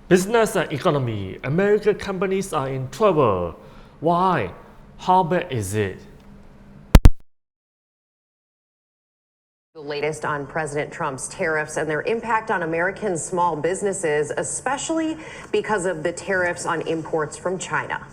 Business and economy. American companies are in trouble. Why? How bad is it? The latest on President Trump's tariffs and their impact on American small businesses, especially because of the tariffs on imports from China.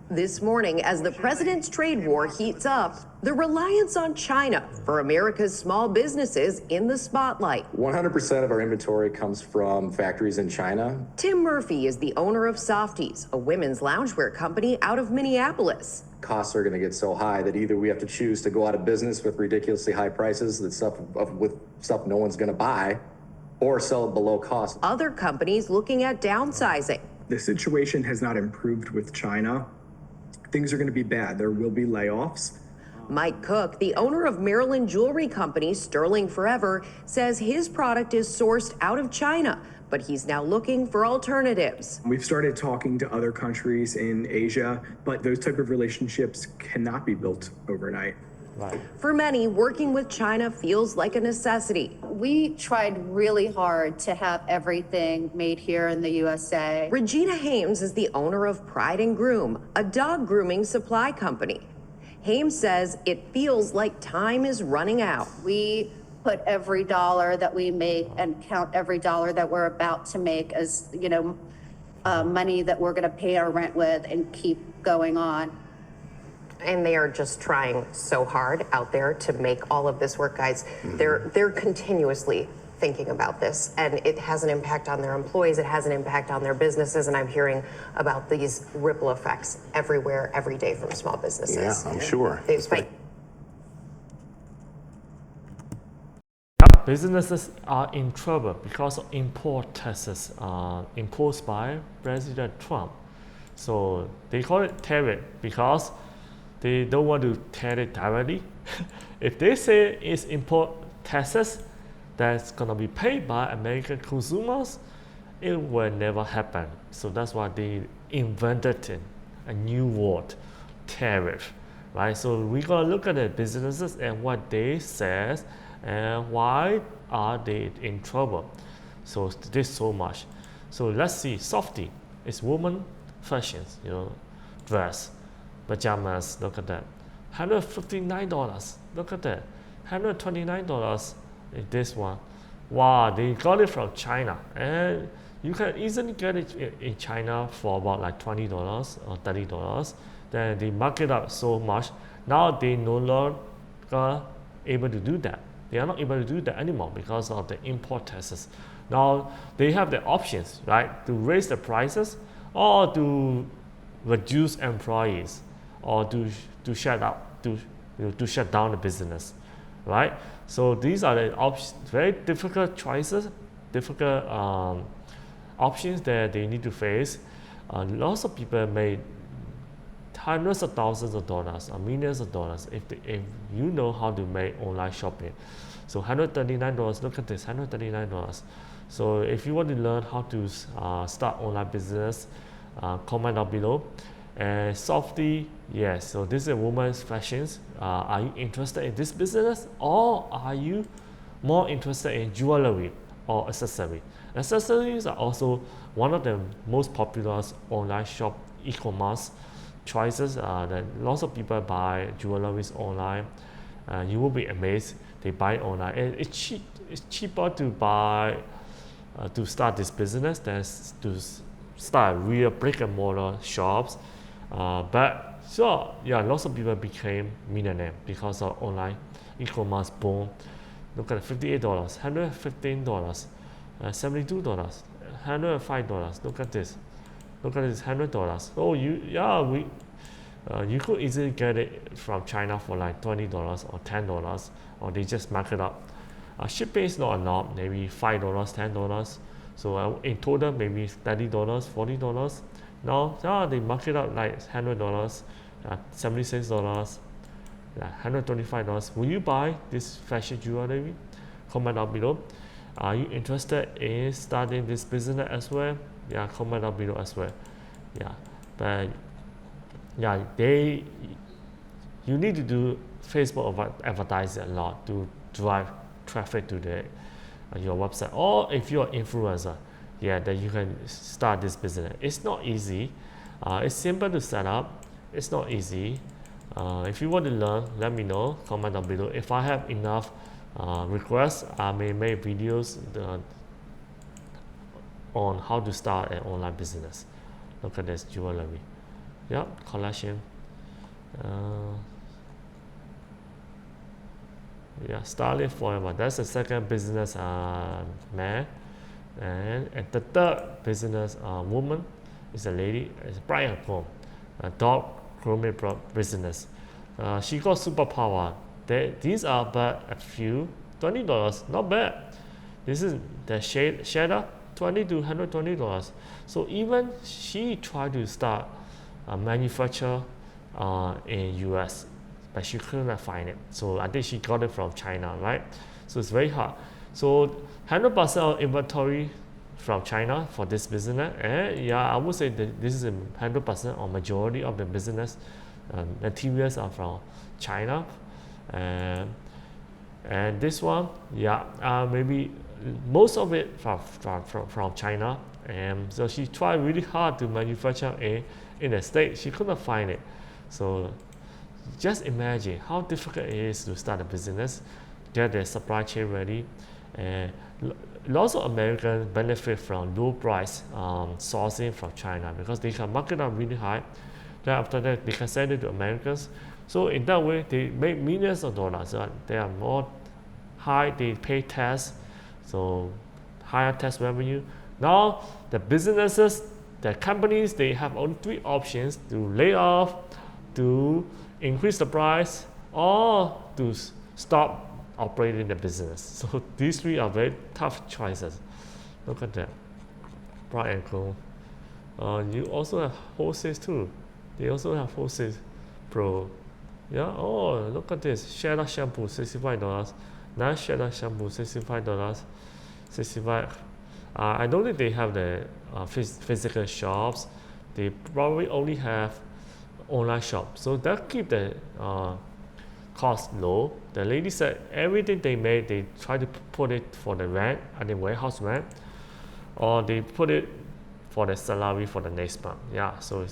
This morning, as the president's trade war heats up, the reliance on China for America's small businesses in the spotlight. 100% of our inventory comes from factories in China. Tim Murphy is the owner of Softies, a women's loungewear company out of Minneapolis. Costs are going to get so high that either we have to choose to go out of business with ridiculously high prices, with stuff no one's going to buy, or sell it below cost. Other companies looking at downsizing. The situation has not improved with China. Things are going to be bad. There will be layoffs. Mike Cook, the owner of Maryland jewelry company Sterling Forever, says his product is sourced out of China, but he's now looking for alternatives. We've started talking to other countries in Asia, but those type of relationships cannot be built overnight. Right. For many, working with China feels like a necessity. We tried really hard to have everything made here in the USA. Regina Hames is the owner of Pride and Groom, a dog grooming supply company. Hames says it feels like time is running out. We put every dollar that we make and count every dollar that we're about to make as, money that we're going to pay our rent with and keep going on. And they are just trying so hard out there to make all of this work, guys. They're continuously thinking about this, and it has an impact on their employees. It has an impact on their businesses, and I'm hearing about these ripple effects everywhere, every day from small businesses. Yeah, I'm sure. Businesses are in trouble because of import taxes imposed by President Trump. So they call it tariff because they don't want to tell it directly. If they say it's import taxes that's gonna be paid by American consumers, it will never happen. So that's why they invented a new word, tariff, right? So we're gonna look at the businesses and what they says and why are they in trouble. So there's so much. So let's see, Softy is woman fashions, dress, pajamas, look at that. $159, look at that. $129 is this one. Wow, they got it from China. And you can easily get it in China for about like $20 or $30. Then they mark it up so much. Now they no longer able to do that. They are not able to do that anymore because of the import taxes. Now they have the options, right, to raise the prices or to reduce employees or to shut down the business, right? So these are the options, very difficult choices, difficult options that they need to face. Lots of people made hundreds of thousands of dollars or millions of dollars if you know how to make online shopping. So $139, look at this, $139. So if you want to learn how to start online business, comment down below. And Softy, yes, so this is a woman's fashions. Are you interested in this business, or are you more interested in jewelry or accessory? Accessories are also one of the most popular online shop e-commerce choices that lots of people buy jewelry online. You will be amazed they buy online, and it's cheaper to buy to start this business than to start real brick and mortar shops. But sure, yeah, lots of people became millionaire because of online e-commerce boom. Look at $58, $115, $72, $105. Look at this. Look at this, $100. Oh, you could easily get it from China for like $20 or $10, or they just mark it up. Shipping is not a lot, maybe $5, $10. So in total, maybe $30, $40. Now they mark it up like $100, $76, $125. Will you buy this fashion jewelry? Comment down below. Are you interested in starting this business as well? Yeah, comment down below as well. Yeah, but yeah, you need to do Facebook advertising a lot to drive traffic to your website. Or if you're an influencer, yeah, that you can start this business. It's not easy. It's simple to set up. It's not easy. If you want to learn, let me know. Comment down below. If I have enough requests, I may make videos on how to start an online business. Look at this jewelry. Yep, collection. Yeah, Starling Forever. That's the second business man, and the third business woman is a lady. It's Brian Home, a dog grooming business. She got superpower. These are but a few $20, not bad. This is the shader, $20 to $120. So even she tried to start a manufacture in US, but she couldn't find it. So I think she got it from China, right? So it's very hard. So 100% of inventory from China for this business. And yeah, I would say that this is 100% or majority of the business materials are from China. And this one, yeah, maybe most of it from China. And so she tried really hard to manufacture in the States. She couldn't find it. So just imagine how difficult it is to start a business, get the supply chain ready, and lots of Americans benefit from low price sourcing from China because they can market up really high. Then after that, they can sell it to Americans. So in that way, they make millions of dollars. So they are more high. They pay tax, so higher tax revenue. Now the businesses, the companies, they have only 3 options: to lay off, to increase the price, or to stop operating the business. So these 3 are very tough choices. Look at that. Brian Co. You also have wholesale too. They also have wholesale pro. Yeah. Oh, look at this. Sheda shampoo, $65. Nice Sheda shampoo, $65. 65. I don't think they have the physical shops. They probably only have online shop, so that keep the cost low. The lady said everything they made, they try to put it for the rent and the warehouse rent, or they put it for the salary for the next month. Yeah, so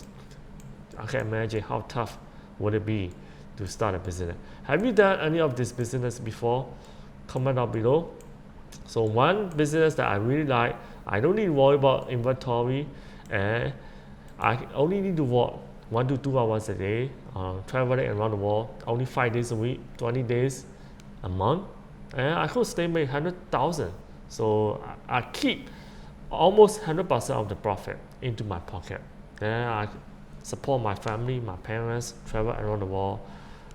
I can imagine how tough would it be to start a business. Have you done any of this business before? Comment down below. So one business that I really like, I don't need to worry about inventory, and I only need to work 1 to 2 hours a day, traveling around the world, only 5 days a week, 20 days a month, and I could still make 100,000. So I keep almost 100% of the profit into my pocket. Then I support my family, my parents, travel around the world.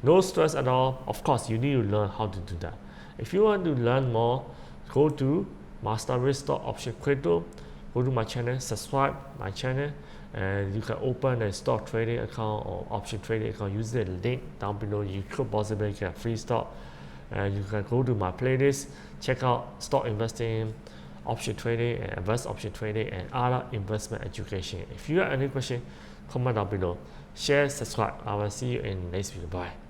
No stress at all. Of course, you need to learn how to do that. If you want to learn more, go to Master Risk Stock Option Crypto. Go to my channel, subscribe my channel, and you can open a stock trading account or option trading account using the link down below. You could possibly get free stock, and you can go to my playlist, check out stock investing, option trading, and advanced option trading, and other investment education. If you have any question, comment down below. Share, subscribe. I will see you in the next video. Bye.